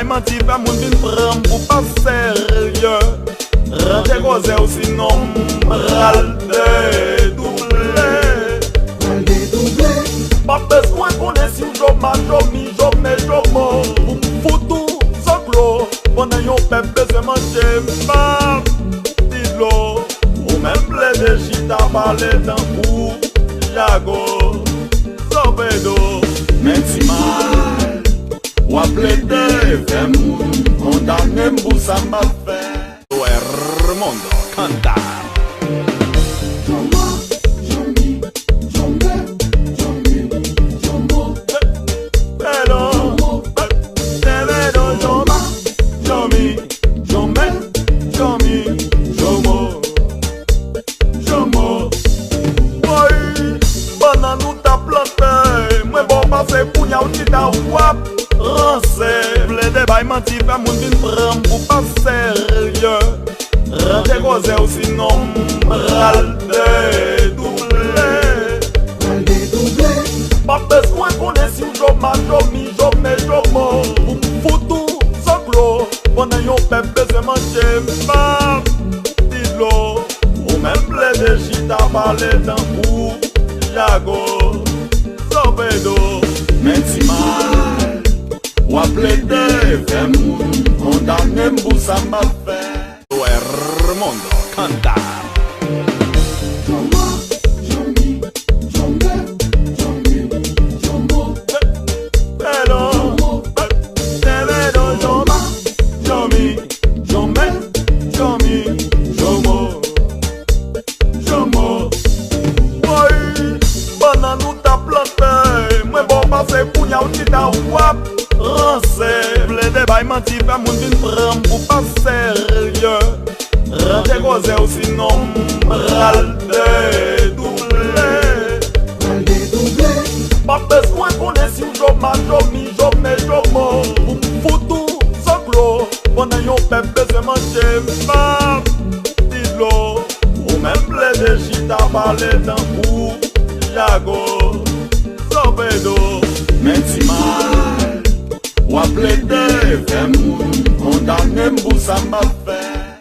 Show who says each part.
Speaker 1: menti fè moun vin pran pou pa sérieux. Rete koze ou sinon ral dédoublé. Pas besoin konen si ou joma, jomi, jome, jomo. Ou foutou, soklo, pendant yon pep beze manje map dilo. Ou men ple de chita pale dan kou jago. Sobedo, menti mal. Ou aplete, fè moun, kondane mbou sa m'a fè. O Hermondo canta. Se kounya ou chita wap ranse. Ple de bay menti fè moun vin pran pou pa sérieux. Rete koze ou sinon ral dédoublé. Pas besoin konen si ou joma, jomi, jome, jomo. Ou foutou, soklo, pendant yon pep beze manje map dilo. Ou men ple de chita pale dan kou jago. Sobedo, menti mal. Ou aplete, fè moun, kondane mbou sa m'a fè. O Hermondo canta. Se kounya ou chita wap ranse. Ple de bay menti fè moun vin pran pou pa sérieux. Rete koze ou sinon ral dédoublé. Pas besoin konen si ou joma, jomi, jome, jomo. Ou foutou, soklo, pendant yon pep beze manje map dilo. Ou men ple de chita pale dan kou jago. Sobedo, menti mal. Ou aplete, fè moun, kondane mbou sa m'a fè.